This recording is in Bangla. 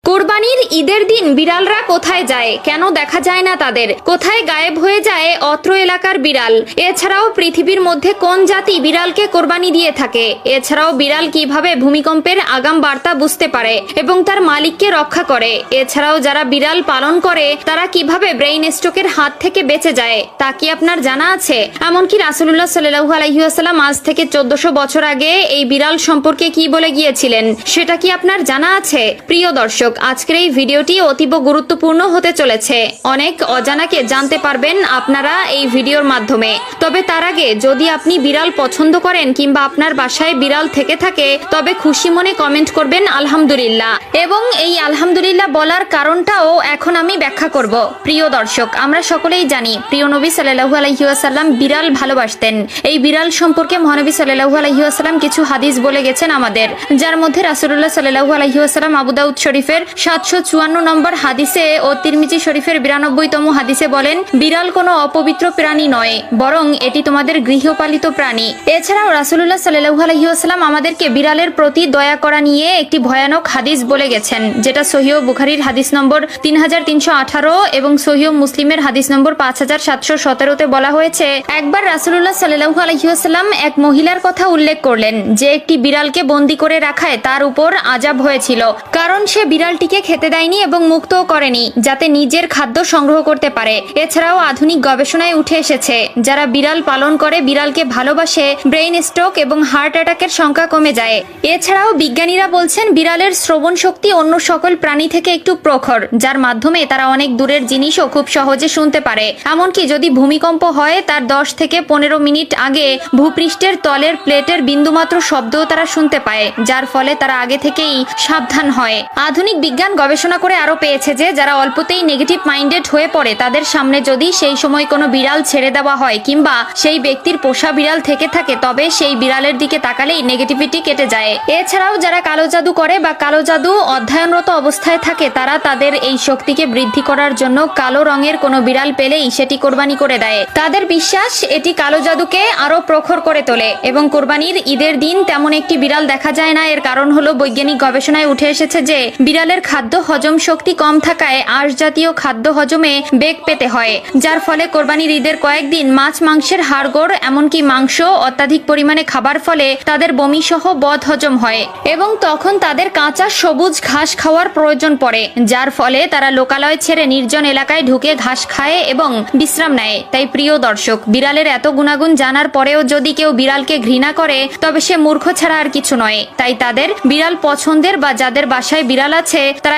কোরবানির ঈদের দিন বিড়ালরা কোথায় যায়, কেন দেখা যায় না তাদের, কোথায় গায়েব হয়ে যায় অত্র এলাকার বিড়াল? এছাড়াও পৃথিবীর মধ্যে কোন জাতি বিড়ালকে কোরবানি দিয়ে থাকে? এছাড়াও বিড়াল কিভাবে ভূমিকম্পের আগাম বার্তা বুঝতে পারে এবং তার মালিককে রক্ষা করে? এছাড়াও যারা বিড়াল পালন করে তারা কিভাবে ব্রেইন স্ট্রোকের হাত থেকে বেঁচে যায় তা কি আপনার জানা আছে? এমনকি রাসূলুল্লাহ সাল্লাল্লাহু আলাইহি ওয়াসাল্লাম আজ থেকে 1400 বছর আগে এই বিড়াল সম্পর্কে কি বলে গিয়েছিলেন সেটা কি আপনার জানা আছে? প্রিয় দর্শক, আজকের এই ভিডিওটি অতীব গুরুত্বপূর্ণ হতে চলেছে। অনেক অজানাকে জানতে পারবেন আপনারা এই ভিডিওর মাধ্যমে। তবে তার আগে যদি আপনি বিড়াল পছন্দ করেন কিংবা আপনার বাসায় বিড়াল থেকে থাকে তবে খুশি মনে কমেন্ট করবেন আলহামদুলিল্লাহ, এবং এই আলহামদুলিল্লাহ বলার কারণটাও এখন আমি ব্যাখ্যা করব। প্রিয় দর্শক, আমরা সকলেই জানি প্রিয় নবী সাল্লাল্লাহু আলাইহি ওয়াসাল্লাম বিড়াল ভালোবাসতেন। এই বিড়াল সম্পর্কে মহানবী সাল্লাল্লাহু আলাইহি ওয়াসাল্লাম কিছু হাদিস বলে গেছেন আমাদের, যার মধ্যে রাসূলুল্লাহ সাল্লাল্লাহু আলাইহি ওয়াসাল্লাম আবু দাউদ শরীফের 754 নম্বর হাদিসে ও তিরমিজি শরীফের 92তম হাদিসে বলেন, বিড়াল কোনো অপবিত্র প্রাণী নয়, বরং এটি তোমাদের গৃহপালিত প্রাণী। এছাড়াও রাসূলুল্লাহ সাল্লাল্লাহু আলাইহি ওয়াসাল্লাম আমাদেরকে বিড়ালের প্রতি দয়া করা নিয়ে একটি ভয়ানক হাদিস বলে গেছেন, যেটা সহিহ বুখারীর হাদিস নম্বর 3318 এবং সহিহ মুসলিমের হাদিস নম্বর 5717তে বলা হয়েছে, একবার রাসূলুল্লাহ সাল্লাল্লাহু আলাইহি ওয়াসাল্লাম এক মহিলার কথা উল্লেখ করলেন যে একটি বিড়ালকে বন্দী করে রাখায় তার উপর আযাব হয়েছিল, কারণ সে বিড়ালটিকে খেতে দেয়নি এবং মুক্তও করেনি যাতে নিজের খাদ্য সংগ্রহ করতে পারে। এছাড়াও আধুনিক গবেষণায় উঠে এসেছে যারা বিড়াল পালন করে বিড়ালকে ভালোবাসে ব্রেইন স্ট্রোক এবং হার্ট অ্যাটাকের সংখ্যা কমে যায়। এছাড়াও বিজ্ঞানীরা বলছেন বিড়ালের শ্রবণ শক্তি অন্য সকল প্রাণী থেকে একটু প্রখর, যার মাধ্যমে তারা অনেক দূরের জিনিসও খুব সহজে শুনতে পারে। এমনকি যদি ভূমিকম্প হয় তার 10 থেকে 15 মিনিট আগে ভূপৃষ্ঠের তলের প্লেটের বিন্দুমাত্র শব্দও তারা শুনতে পায়, যার ফলে তারা আগে থেকেই সাবধান হয়। আধুনিক বিজ্ঞান গবেষণা করে আরো পেয়েছে যে যারা অল্পতেই নেগেটিভ মাইন্ডেড হয়ে পড়ে তাদের সামনে যদি সেই সময় কোনো বিড়াল ছেড়ে দেওয়া হয় কিংবা সেই ব্যক্তির পোষা বিড়াল থেকে থাকে তবে সেই বিড়ালের দিকে তাকালেই নেগেটিভিটি কেটে যায়। এছাড়াও যারা কালো জাদু করে বা কালো জাদু অধ্যয়নরত অবস্থায় থাকে তারা তাদের এই শক্তিকে বৃদ্ধি করার জন্য কালো রঙের কোনো বিড়াল পেলেই সেটি কোরবানি করে দেয়। তাদের বিশ্বাস এটি কালো জাদুকে আরো প্রখর করে তোলে এবং কোরবানির ঈদের দিন তেমন একটি বিড়াল দেখা যায় না। এর কারণ হলো বৈজ্ঞানিক গবেষণায় উঠে এসেছে যে বিড়ালের খাদ্য হজম শক্তি কম থাকায় আঁশ জাতীয় খাদ্য হজমে বেগ পেতে হয়, যার ফলে কোরবানির ঈদের কয়েকদিন মাছ মাংসের হাড়গোড় এমনকি মাংস অত্যাধিক পরিমাণে খাবার ফলে তাদের বমি সহ বদ হজম হয় এবং তখন তাদের কাঁচা সবুজ ঘাস খাওয়ার প্রয়োজন পড়ে, যার ফলে তারা লোকালয় ছেড়ে নির্জন এলাকায় ঢুকে ঘাস খায় এবং বিশ্রাম নেয়। তাই প্রিয় দর্শক, বিড়ালের এত গুণাগুণ জানার পরেও যদি কেউ বিড়ালকে ঘৃণা করে তবে সে মূর্খ ছাড়া আর কিছু নয়। তাই তাদের বিড়াল পছন্দের বা যাদের বাসায় বিড়াল আছে তারা